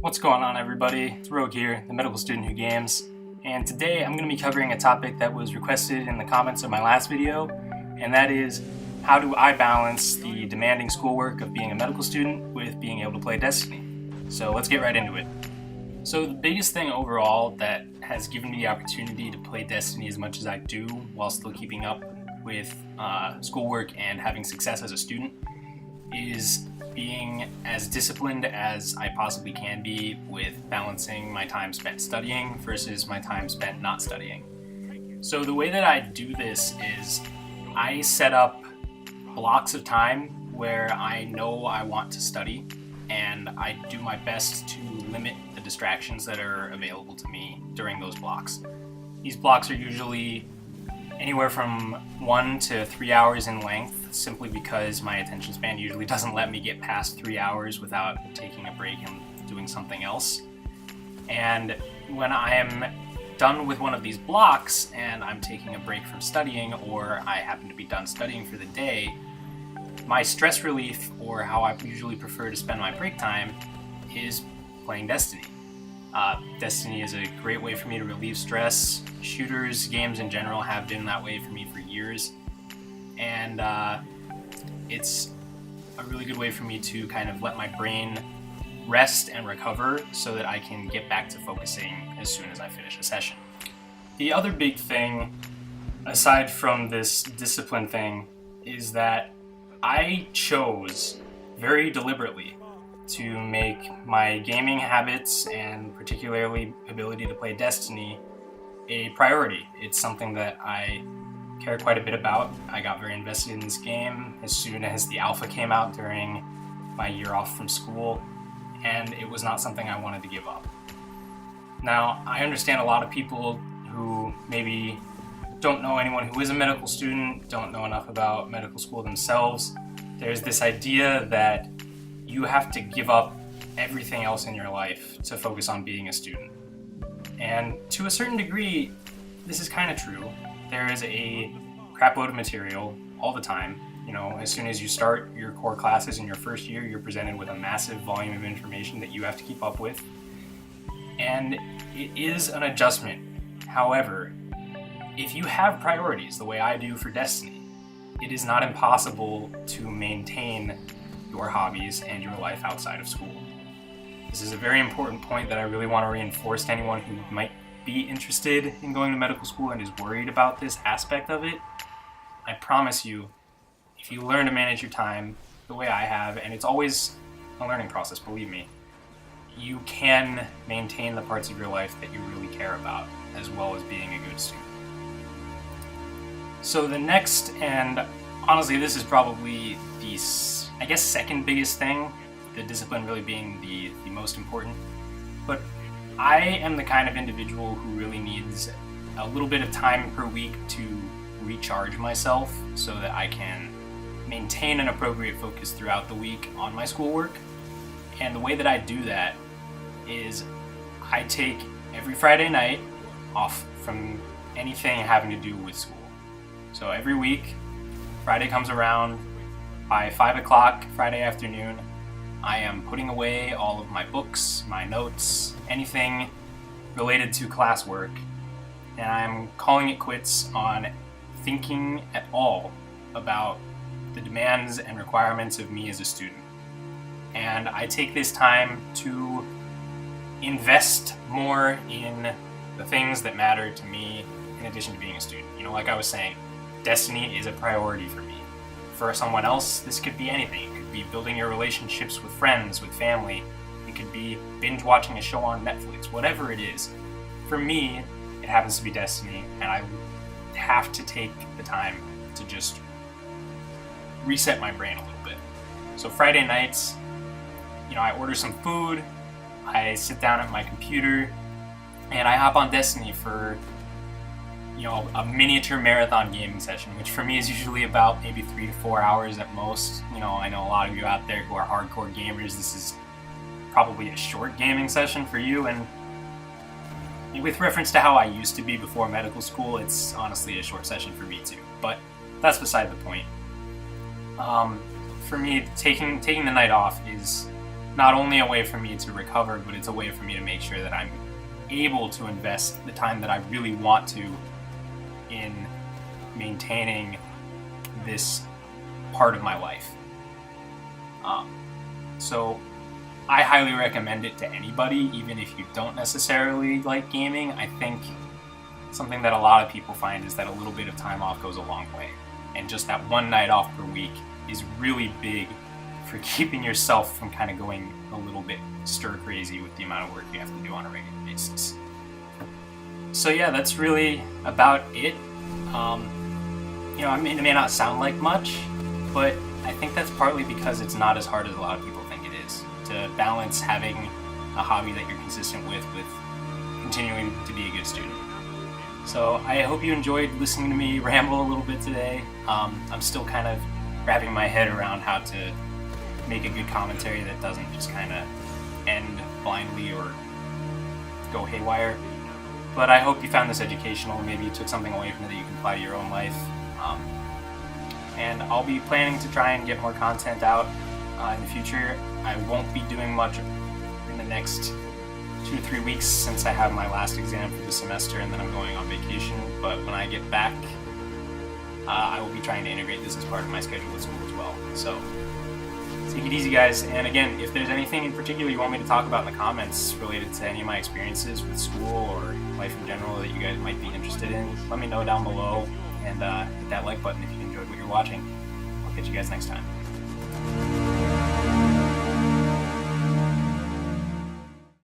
What's going on, everybody? It's Rogue here, the medical student who games, and today I'm going to be covering a topic that was requested in the comments of my last video, and that is, how do I balance the demanding schoolwork of being a medical student with being able to play Destiny? So let's get right into it. So the biggest thing overall that has given me the opportunity to play Destiny as much as I do while still keeping up with schoolwork and having success as a student is being as disciplined as I possibly can be with balancing my time spent studying versus my time spent not studying. So the way that I do this is I set up blocks of time where I know I want to study, and I do my best to limit the distractions that are available to me during those blocks. These blocks are usually anywhere from 1 to 3 hours in length, simply because my attention span usually doesn't let me get past 3 hours without taking a break and doing something else. And when I am done with one of these blocks and I'm taking a break from studying, or I happen to be done studying for the day, my stress relief, or how I usually prefer to spend my break time, is playing Destiny. Destiny is a great way for me to relieve stress. Shooters, games in general, have been that way for me for years. And it's a really good way for me to kind of let my brain rest and recover so that I can get back to focusing as soon as I finish a session. The other big thing, aside from this discipline thing, is that I chose very deliberately to make my gaming habits, and particularly ability to play Destiny, a priority. It's something that I care quite a bit about. I got very invested in this game as soon as the alpha came out during my year off from school, and it was not something I wanted to give up. Now, I understand a lot of people who maybe don't know anyone who is a medical student, don't know enough about medical school themselves. There's this idea that you have to give up everything else in your life to focus on being a student. And to a certain degree, this is kind of true. There is a crap load of material all the time. You know, as soon as you start your core classes in your first year, you're presented with a massive volume of information that you have to keep up with. And it is an adjustment. However, if you have priorities the way I do for Destiny, it is not impossible to maintain your hobbies and your life outside of school. This is a very important point that I really want to reinforce to anyone who might be interested in going to medical school and is worried about this aspect of it. I promise you, if you learn to manage your time the way I have, and it's always a learning process, believe me, you can maintain the parts of your life that you really care about, as well as being a good student. So the next, and honestly this is probably the second biggest thing, the discipline really being the most important, but I am the kind of individual who really needs a little bit of time per week to recharge myself so that I can maintain an appropriate focus throughout the week on my schoolwork. And the way that I do that is I take every Friday night off from anything having to do with school. So every week, Friday comes around, by 5 o'clock Friday afternoon, I am putting away all of my books, my notes, anything related to classwork, and I'm calling it quits on thinking at all about the demands and requirements of me as a student. And I take this time to invest more in the things that matter to me in addition to being a student. You know, like I was saying, Destiny is a priority for me. For someone else, this could be anything. It could be building your relationships with friends, with family. It could be binge watching a show on Netflix, whatever it is. For me, it happens to be Destiny, and I have to take the time to just reset my brain a little bit. So Friday nights, you know, I order some food, I sit down at my computer, and I hop on Destiny for, you know, a miniature marathon gaming session, which for me is usually about maybe 3 to 4 hours at most. You know, I know a lot of you out there who are hardcore gamers, this is probably a short gaming session for you, and with reference to how I used to be before medical school, it's honestly a short session for me too, but that's beside the point. For me, taking the night off is not only a way for me to recover, but it's a way for me to make sure that I'm able to invest the time that I really want to in maintaining this part of my life. So I highly recommend it to anybody, even if you don't necessarily like gaming. I think something that a lot of people find is that a little bit of time off goes a long way. And just that one night off per week is really big for keeping yourself from kind of going a little bit stir crazy with the amount of work you have to do on a regular basis. So yeah, that's really about it. I mean, it may not sound like much, but I think that's partly because it's not as hard as a lot of people think it is to balance having a hobby that you're consistent with continuing to be a good student. So I hope you enjoyed listening to me ramble a little bit today. I'm still kind of wrapping my head around how to make a good commentary that doesn't just kind of end blindly or go haywire. But I hope you found this educational. Maybe you took something away from it that you can apply to your own life. And I'll be planning to try and get more content out in the future. I won't be doing much in the next 2 to 3 weeks since I have my last exam for the semester and then I'm going on vacation. But when I get back, I will be trying to integrate this as part of my schedule at school as well. So take it easy, guys. And again, if there's anything in particular you want me to talk about in the comments related to any of my experiences with school or life in general that you guys might be interested in, let me know down below, and hit that like button if you enjoyed what you're watching. I'll catch you guys next time.